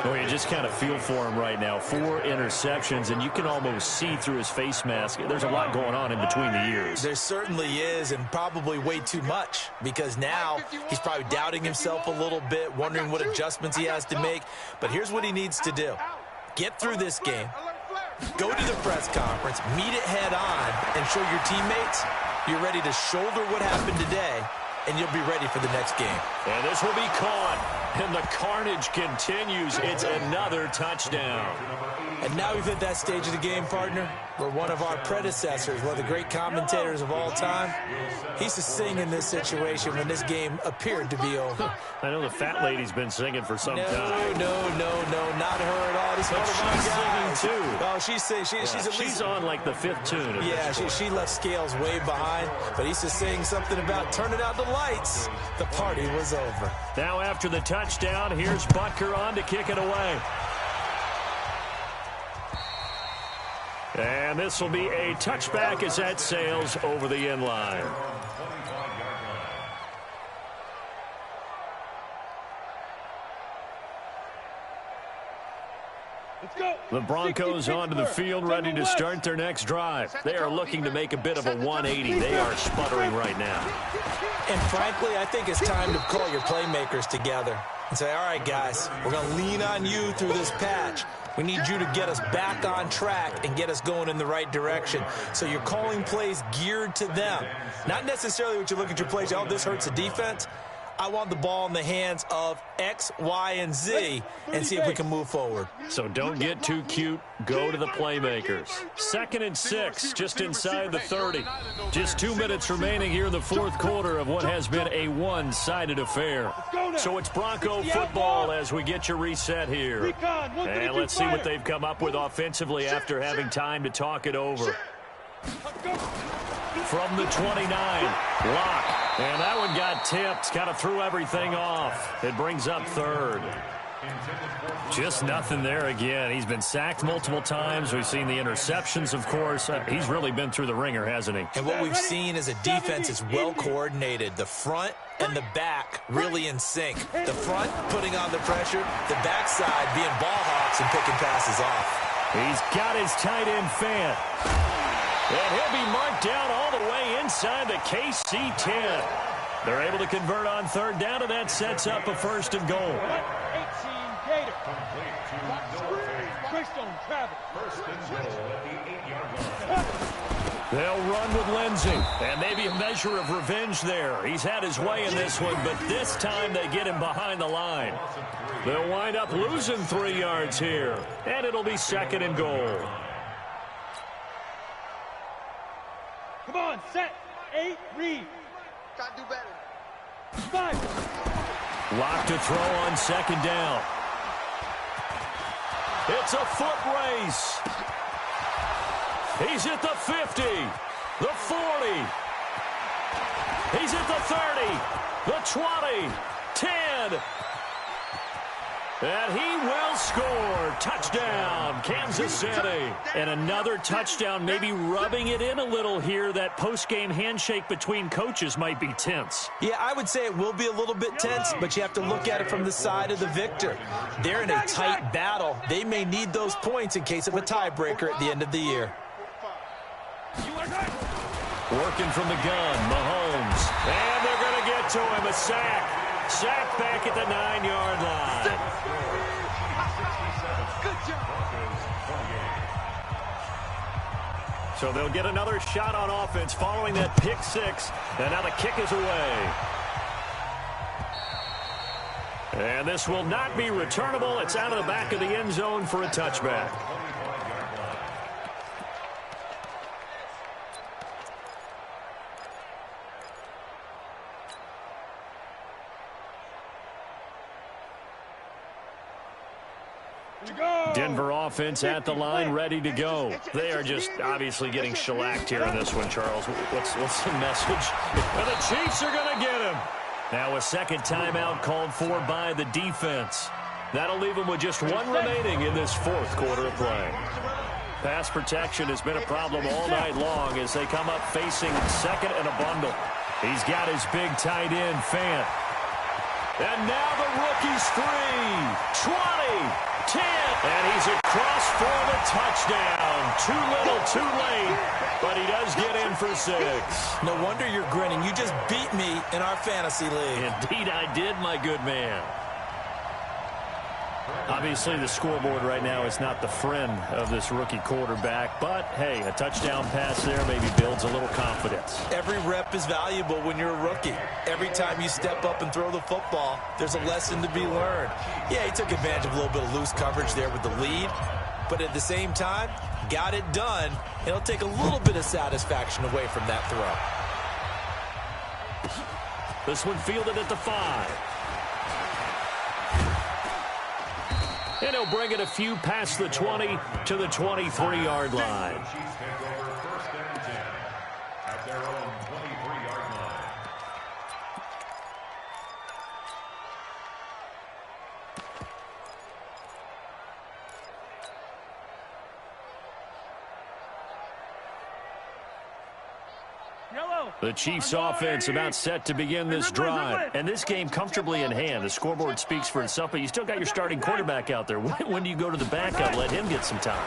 Oh, you just kind of feel for him right now. 4 interceptions, and you can almost see through his face mask. There's a lot going on in between the ears. There certainly is, and probably way too much, because now he's probably doubting himself a little bit, wondering what adjustments he has to make. But here's what he needs to do. Get through this game, go to the press conference, meet it head on, and show your teammates you're ready to shoulder what happened today, and you'll be ready for the next game. And this will be caught, and the carnage continues. It's another touchdown. And now we've hit that stage of the game, partner, where one of our predecessors, one of the great commentators of all time, he used to sing in this situation when this game appeared to be over. I know the fat lady's been singing for some time. No, not her at all. This but she's singing, too. Oh, she's on like the 5th tune. Yeah, she left Scales way behind, but he used to sing something about turning out the lights. The party was over. Now after the touchdown, here's Butker on to kick it away. And this will be a touchback as that sails over the end line. The Broncos onto the field, ready to start their next drive. They are looking to make a bit of a 180. They are sputtering right now. And frankly, I think it's time to call your playmakers together and say, all right, guys, we're going to lean on you through this patch. We need you to get us back on track and get us going in the right direction. So you're calling plays geared to them. Not necessarily what you look at your plays, oh, this hurts the defense. I want the ball in the hands of X, Y, and Z and see if we can move forward. So don't get too cute. Go to the playmakers. 2nd and 6, just inside the 30. Just 2 minutes remaining here in the fourth quarter of what has been a one-sided affair. So it's Bronco football as we get your reset here. And let's see what they've come up with offensively after having time to talk it over. From the 29, Locke. And that one got tipped, kind of threw everything off. It brings up 3rd. Just nothing there again. He's been sacked multiple times. We've seen the interceptions, of course. He's really been through the ringer, hasn't he? And what we've seen is a defense is well coordinated. The front and the back really in sync. The front putting on the pressure, the backside being ball hawks and picking passes off. He's got his tight end fan. And he'll be marked down all the way inside the KC 10. They're able to convert on 3rd down, and that sets up a 1st and goal. 18 Gator. Keystone Travis. 1st and goal at the 8-yard line. They'll run with Lindsey, and maybe a measure of revenge there. He's had his way in this one, but this time they get him behind the line. They'll wind up losing 3 yards here, and it'll be 2nd and goal. Come on, set. 8, read. Gotta do better. 5. Lock to throw on 2nd down. It's a foot race. He's at the 50, the 40. He's at the 30, the 20, 10. And he will score. Touchdown, Kansas City. And another touchdown, maybe rubbing it in a little here. That post-game handshake between coaches might be tense. Yeah, I would say it will be a little bit tense, but you have to look at it from the side of the victor. They're in a tight battle. They may need those points in case of a tiebreaker at the end of the year. Working from the gun, Mahomes. And they're going to get to him, a sack. Sack back at the 9-yard line. Good job. So they'll get another shot on offense following that pick six. And now the kick is away. And this will not be returnable. It's out of the back of the end zone for a touchback. Denver offense at the line, ready to go. They are just obviously getting shellacked here in this one, Charles. What's the message? Well, the Chiefs are going to get him. Now a second timeout called for by the defense. That'll leave them with just one remaining in this fourth quarter of play. Pass protection has been a problem all night long as they come up facing second and a bundle. He's got his big tight end, Fant. And now the rookie's free. 20. 10, and he's across for the touchdown. Too little, too late, but he does get in for 6. No wonder you're grinning. You just beat me in our fantasy league. Indeed I did, my good man. Obviously, the scoreboard right now is not the friend of this rookie quarterback, but, hey, a touchdown pass there maybe builds a little confidence. Every rep is valuable when you're a rookie. Every time you step up and throw the football, there's a lesson to be learned. Yeah, he took advantage of a little bit of loose coverage there with the lead, but at the same time, got it done. It'll take a little bit of satisfaction away from that throw. This one fielded at the 5. And he'll bring it a few past the 20 to the 23-yard line. First and 10 at their own 23-yard line. The Chiefs offense about set to begin this drive. And this game comfortably in hand. The scoreboard speaks for itself, but you still got your starting quarterback out there. When do you go to the backup? Let him get some time.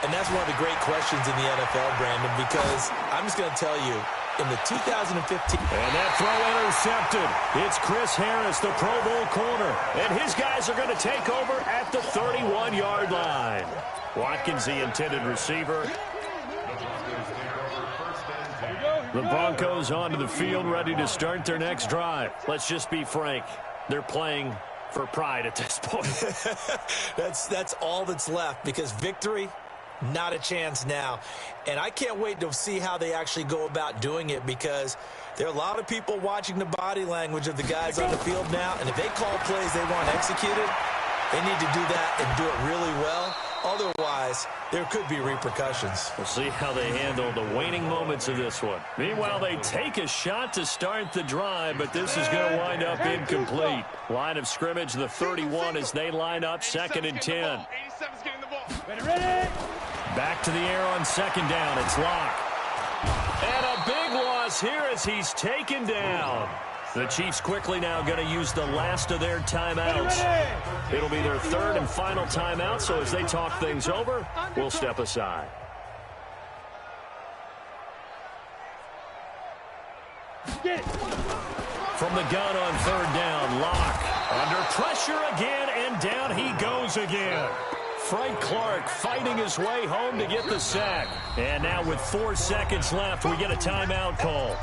And that's one of the great questions in the NFL, Brandon, because I'm just going to tell you, in the 2015... And that throw intercepted. It's Chris Harris, the Pro Bowl corner. And his guys are going to take over at the 31-yard line. Watkins, the intended receiver. The Broncos onto the field, ready to start their next drive. Let's just be frank. They're playing for pride at this point. That's all that's left, because victory, not a chance now. And I can't wait to see how they actually go about doing it, because there are a lot of people watching the body language of the guys on the field now, and if they call plays they want executed, they need to do that and do it really well. Otherwise, there could be repercussions. We'll see how they handle the waning moments of this one. Meanwhile, they take a shot to start the drive, but this is going to wind up incomplete. Line of scrimmage, the 31, as they line up second and 10. 87's getting the ball. Ready? Back to the air on second down. It's Locke. And a big loss here as he's taken down. The Chiefs quickly now going to use the last of their timeouts. It'll be their third and final timeout, so as they talk things over, we'll step aside. From the gun on third down, Locke under pressure again, and down he goes again. Frank Clark fighting his way home to get the sack. And now with 4 seconds left, we get a timeout call.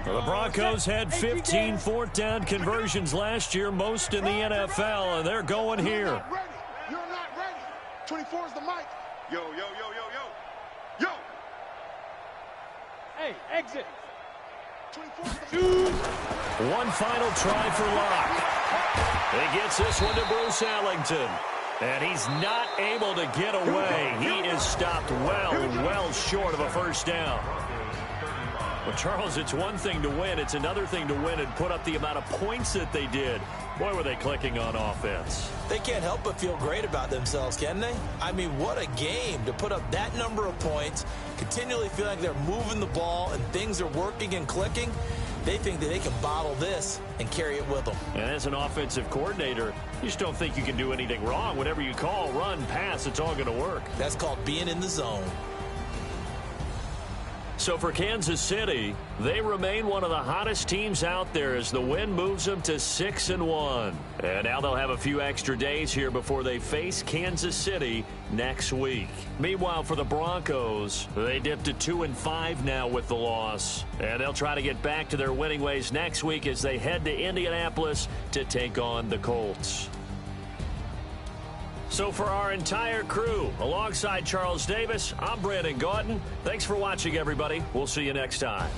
The Broncos had 15 fourth down conversions last year, most in the NFL, and they're going here. You're not ready. 24 is the mic. Yo, yo, yo, yo, yo. Yo. Hey, exit. 24 is the One final try for Locke. He gets this one to Bruce Ellington. And he's not able to get away. He is stopped well short of a first down. Well, Charles, it's one thing to win. It's another thing to win and put up the amount of points that they did. Boy, were they clicking on offense. They can't help but feel great about themselves, can they? I mean, what a game to put up that number of points, continually feel like they're moving the ball and things are working and clicking. They think that they can bottle this and carry it with them. And as an offensive coordinator, you just don't think you can do anything wrong. Whatever you call, run, pass, it's all going to work. That's called being in the zone. So for Kansas City, they remain one of the hottest teams out there as the win moves them to 6-1. And now they'll have a few extra days here before they face Kansas City next week. Meanwhile, for the Broncos, they dipped to 2-5 now with the loss. And they'll try to get back to their winning ways next week as they head to Indianapolis to take on the Colts. So for our entire crew, alongside Charles Davis, I'm Brandon Gaudin. Thanks for watching, everybody. We'll see you next time.